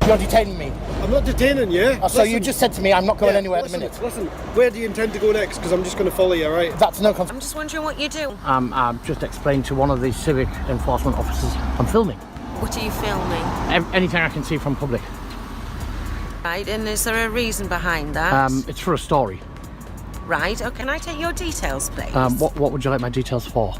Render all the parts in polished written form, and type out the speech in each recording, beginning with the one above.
You're detaining me. I'm not detaining you. Oh, so you just said to me I'm not going anywhere at the minute. Listen, where do you intend to go next? Because I'm just going to follow you, right? That's no I'm just wondering what you do. I'm just explained to one of the civic enforcement officers I'm filming. What are you filming? Anything I can see from public. Right, and is there a reason behind that? It's for a story. Right, okay. Can I take your details, please? What would you like my details for?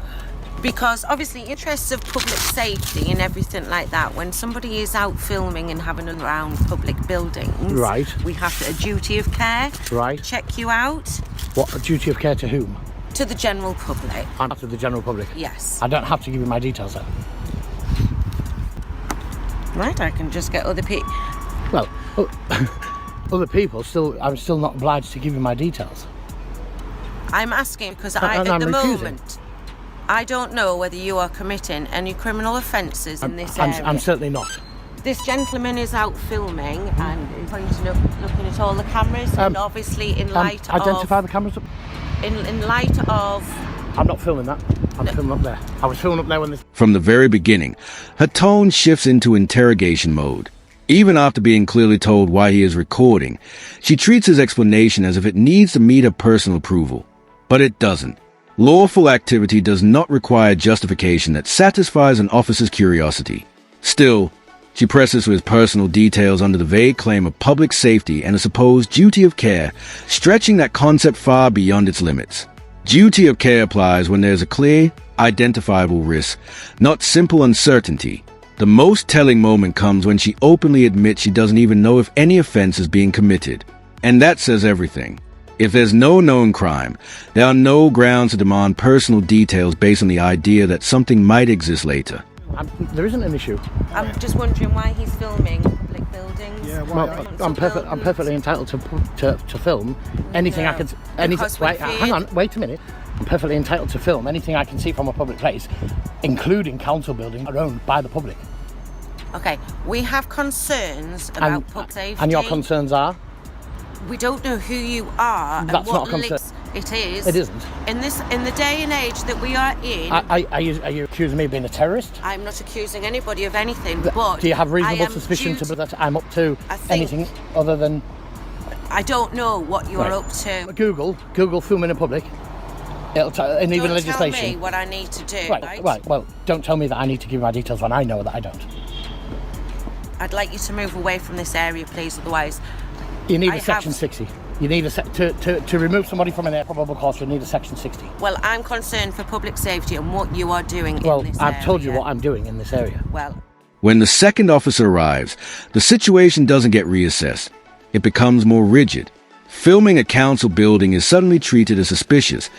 Because obviously interests of public safety and everything like that, when somebody is out filming and having around public buildings, right, we have a duty of care, right, check you out. What, a duty of care to whom? To the general public. And to the general public? Yes. I don't have to give you my details then? Right, I can just get other people. Well, other people, I'm still not obliged to give you my details. I'm asking because at the moment, I don't know whether you are committing any criminal offences in this area. I'm certainly not. This gentleman is out filming and is pointing up, looking at all the cameras, and obviously in light of... Identify the cameras up. In light of... I'm not filming that. I'm filming up there. I was filming up there when this... From the very beginning, her tone shifts into interrogation mode. Even after being clearly told why he is recording, she treats his explanation as if it needs to meet her personal approval. But it doesn't. Lawful activity does not require justification that satisfies an officer's curiosity. Still, she presses for his personal details under the vague claim of public safety and a supposed duty of care, stretching that concept far beyond its limits. Duty of care applies when there's a clear, identifiable risk, not simple uncertainty. The most telling moment comes when she openly admits she doesn't even know if any offense is being committed. And that says everything. If there's no known crime, there are no grounds to demand personal details based on the idea that something might exist later. There isn't an issue. I'm just wondering why he's filming public buildings. Yeah, well, I'm perfectly entitled to film anything I can... hang on, wait a minute. I'm perfectly entitled to film anything I can see from a public place, including council buildings are owned by the public. Okay, we have concerns about public safety. And your concerns are? We don't know who you are. That's and what not a concern. It is. It isn't. In the day and age that we are in. Are you accusing me of being a terrorist? I'm not accusing anybody of anything. But do you have reasonable suspicion to that I'm up to anything other than? I don't know what you're up to. Google filming in public. And even legislation. Don't tell me what I need to do. Right. Well, don't tell me that I need to give my details when I know that I don't. I'd like you to move away from this area, please. Otherwise. You need a section 60. You need to remove somebody from an probable cause. You need a section 60. Well, I'm concerned for public safety and what you are doing in this area. Well, I've told you what I'm doing in this area. Well, when the second officer arrives, the situation doesn't get reassessed. It becomes more rigid. Filming a council building is suddenly treated as suspicious,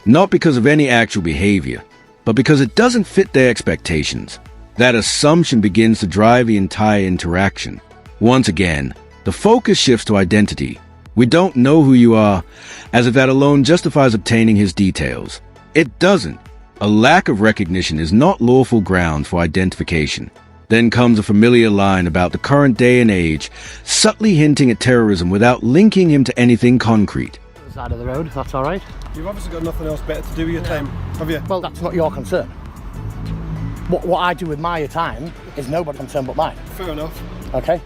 not because of any actual behavior, but because it doesn't fit their expectations. That assumption begins to drive the entire interaction. Once again, the focus shifts to identity. We don't know who you are, as if that alone justifies obtaining his details. It doesn't. A lack of recognition is not lawful grounds for identification. Then comes a familiar line about the current day and age, subtly hinting at terrorism without linking him to anything concrete. The side of the road, that's all right. You've obviously got nothing else better to do with your time, have you? Well, that's not your concern. What I do with my time is nobody's concern but mine. Fair enough. Okay.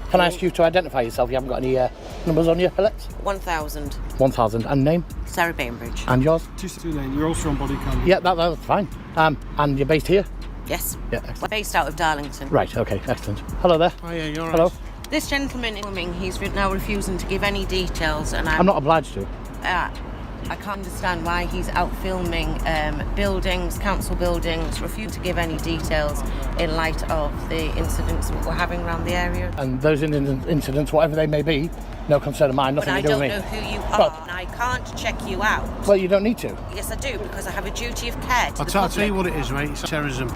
Can I ask you to identify yourself? You haven't got any numbers on your pellets? 1,000. 1,000. And name? Sarah Bainbridge. And yours? 269. You're also on body cam. Yeah, that's fine. And you're based here? Yes. Yeah, excellent. We're based out of Darlington. Right, okay, excellent. Hello there. Oh, yeah, you're all Hello. right. This gentleman is filming. He's now refusing to give any details, and I'm not obliged to. I can't understand why he's out filming buildings, council buildings, refusing to give any details in light of the incidents that we're having around the area. And those incidents, whatever they may be, no concern of mine, nothing to do with me. But I don't know who you are, and I can't check you out. Well, you don't need to. Yes, I do, because I have a duty of care to the public. I'll tell you what it is, mate. It's terrorism.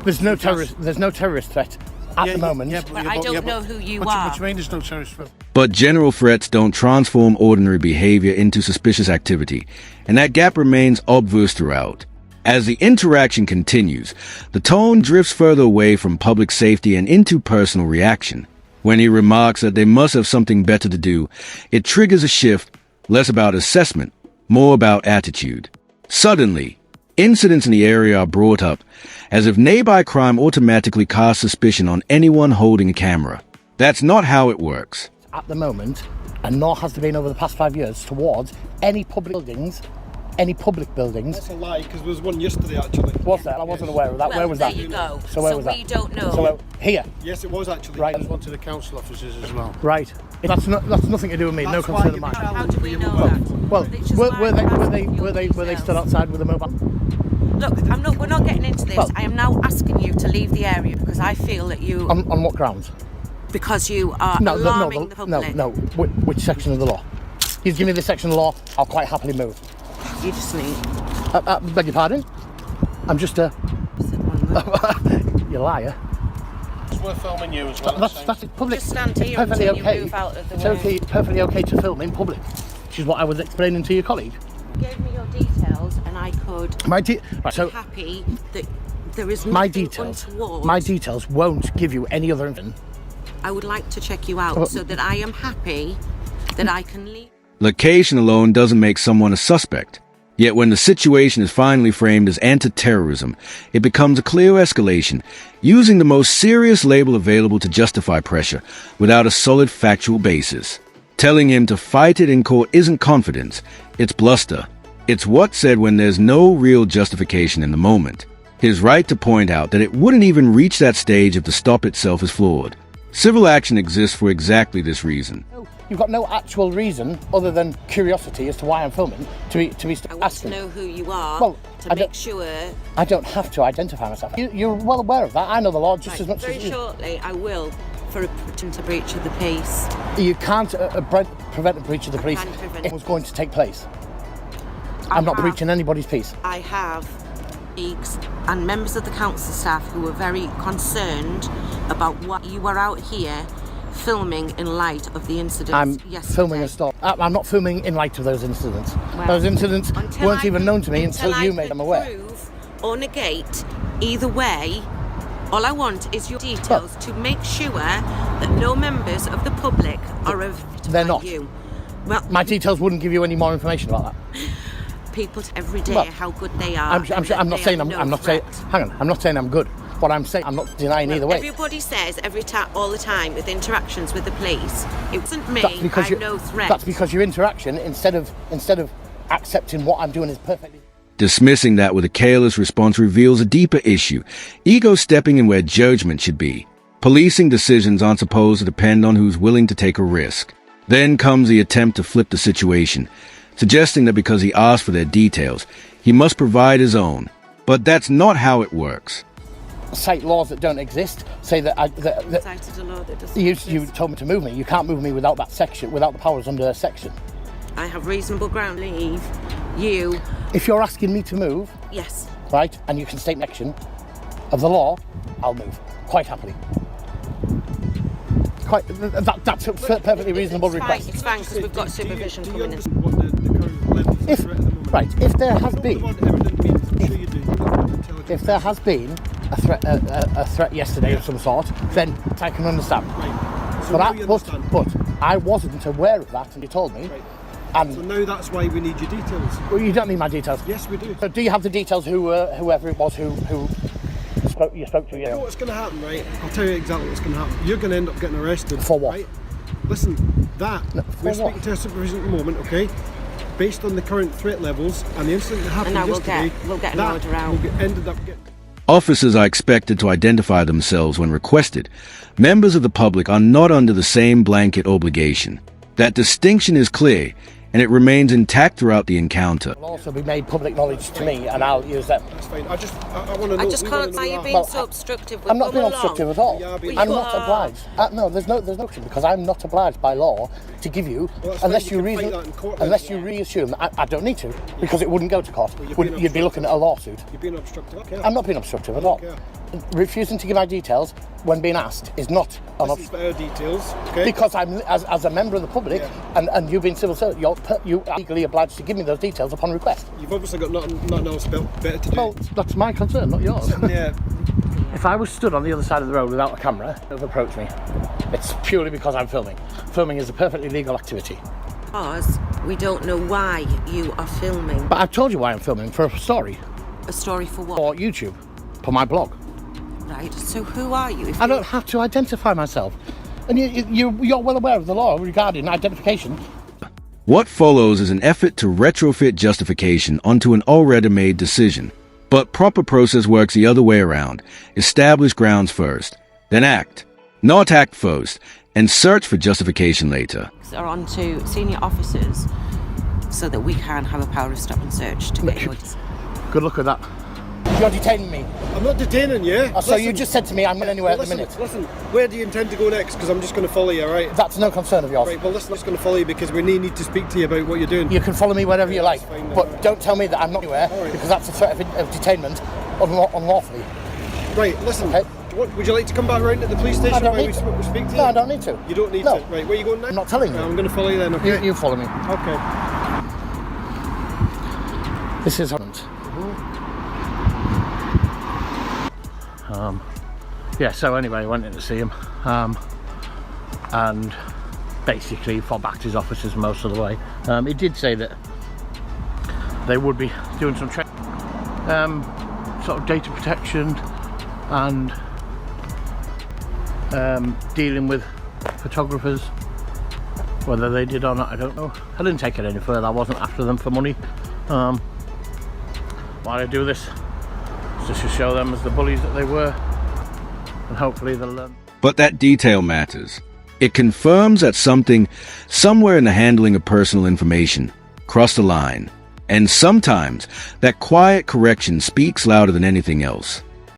There's no terrorist threat at the moment. But I don't know who you are. What do you mean there's no terrorist threat? But general threats don't transform ordinary behavior into suspicious activity, and that gap remains obvious throughout. As the interaction continues, the tone drifts further away from public safety and into personal reaction. When he remarks that they must have something better to do, it triggers a shift, less about assessment, more about attitude. Suddenly, incidents in the area are brought up, as if nearby crime automatically casts suspicion on anyone holding a camera. That's not how it works. At the moment, and nor has there been over the past 5 years, towards any public buildings. That's a lie, because there was one yesterday actually. Was there? I wasn't aware of that. Well, where was that? there you go. So where was that? we don't know. So here. Yes, it was actually. Right. There's one to the council officers as well. Right. That's nothing to do with me. No That's why concern of you mine. can How do we know Well, that? Well, It's just were why they I'm were asking they your were they were they details. stood outside with a mobile? Look, we're not getting into this. Well- I am now asking you to leave the area because I feel that you, On what grounds? because you are alarming the public. no. Which section of the law? You give me the section of the law, I'll quite happily move. You just need. Beg your pardon? I'm just a you liar. We're filming you as well. That's public. Just stand It's here perfectly until you okay. move out of the It's way. okay, perfectly okay to film in public, which is what I was explaining to your colleague. You gave me your details, and I could Right, be so happy that there is nothing my details, untoward. my details won't give you any other information. I would like to check you out so that I am happy that I can leave. Location alone doesn't make someone a suspect. Yet when the situation is finally framed as anti-terrorism, it becomes a clear escalation, using the most serious label available to justify pressure without a solid factual basis. Telling him to fight it in court isn't confidence, it's bluster. It's what's said when there's no real justification in the moment. His right to point out that it wouldn't even reach that stage if the stop itself is flawed. Civil action exists for exactly this reason. You've got no actual reason other than curiosity as to why I'm filming to be I want asking. to know who you are Well, to I make don't- sure. I don't have to identify myself. You're well aware of that. I know the law just as much Very as you. shortly, I will for a to breach of the peace. You can't prevent a breach of the peace. can prevent It it. was going to take place. I'm not breaching anybody's peace. I have colleagues and members of the council staff who were very concerned about what you were out here filming in light of the incidents I'm yesterday. filming a stop. I'm not filming in light of those incidents. Well, Those incidents Until weren't I even could- known to me until you I made could them aware. Prove or negate either way. All I want is your details to make sure that no members of the public are affected They're by not. you. Well, My details wouldn't give you any more information about that. people every day Well, how good they are. I'm not saying I'm not saying. threat. Hang on, I'm not saying I'm good. What I'm saying, I'm not denying either way. Everybody says all the time with interactions with the police, it wasn't me. That's because I'm no threat. That's because your interaction, instead of accepting what I'm doing, is perfectly. Dismissing that with a careless response reveals a deeper issue, ego stepping in where judgment should be. Policing decisions aren't supposed to depend on who's willing to take a risk. Then comes the attempt to flip the situation, suggesting that because he asked for their details, he must provide his own. But that's not how it works. Cite laws that don't exist. Say that Cited a law that doesn't you exist. told me to move me. You can't move me without that section, without the powers under a section. I have reasonable ground to leave you. If you're asking me to move, Yes. right, and you can state an action of the law, I'll move quite happily. That's a perfectly reasonable request. It's fine because we've got supervision Do you coming in. understand what the current level of If threat at the moment? right, if there has I don't know been, what evident means. I'm sure you do. You've got intelligence. if there has been a threat yesterday of some sort, then I can understand. Right. So now you understand. But I wasn't aware of that, and you told me. Right. And So now that's why we need your details. well, you don't need my details. Yes, we do. So do you have the details? Whoever it was who you spoke to? You know what's going to happen, right? I'll tell you exactly what's going to happen. You're going to end up getting arrested. For what? Right? Listen, for we're what? speaking to a supervision at the moment, okay? Based on the current threat levels and the incident that happened now we'll yesterday, get an that order out. will ended up getting. Officers are expected to identify themselves when requested. Members of the public are not under the same blanket obligation. That distinction is clear, and it remains intact throughout the encounter. Will also be made public knowledge to me, and I'll use them. That's fine. I want to know. I just we can't wanna see you know being how- so obstructive. I'm not Come being along. obstructive at all. You are being I'm Well, not you are. obliged. No, there's no option because I'm not obliged by law to give you Well, that's unless fine, you you can reason, fight that in court then. unless you reassume. I don't need to because it wouldn't go to court. you're being You'd be looking at a lawsuit. You're being obstructive. Okay. I'm not being obstructive at all. Okay. Refusing to give my details when being asked is not an This is for our details. Okay. because I'm as a member of the public and you being civil servant, you are legally obliged to give me those details upon request. You've obviously got nothing else better to do. Well, that's my concern, not yours. Yeah. If I was stood on the other side of the road without a camera, it would approach me. It's purely because I'm filming. Filming is a perfectly legal activity. Because we don't know why you are filming. But I've told you why I'm filming, for a story, A story for what? for YouTube, for my blog. Right. So who are you? If I you- don't have to identify myself. And you're well aware of the law regarding identification. What follows is an effort to retrofit justification onto an already made decision. But proper process works the other way around. Establish grounds first, then act. Not act first, and search for justification later. Are on to senior officers so that we can have a power of stop and search to get your... Good luck with that. You're detaining me. I'm not detaining you. Oh, so you just said to me I'm going anywhere at the minute. Listen, where do you intend to go next? Because I'm just going to follow you, right? That's no concern of yours. Right, well listen, I'm just going to follow you because we need to speak to you about what you're doing. You can follow me wherever you like, fine, but don't tell me that I'm not anywhere, because that's a threat of detainment unlawfully. Right, listen, Okay. would you like to come back round to the police station I don't where need we to. speak to you? No, I don't need to. You don't need No. to. Right, where are you going now? I'm not telling you. I'm going to follow you then, okay? You follow me. Okay. This is yeah, so anyway, I went in to see him, and basically fought back to his officers most of the way. He did say that they would be doing some sort of data protection and dealing with photographers. Whether they did or not, I don't know. I didn't take it any further. I wasn't after them for money. Why I do this is just to show them as the bullies that they were, and hopefully they'll learn. But that detail matters. It confirms that something, somewhere in the handling of personal information, crossed the line. And sometimes, that quiet correction speaks louder than anything else.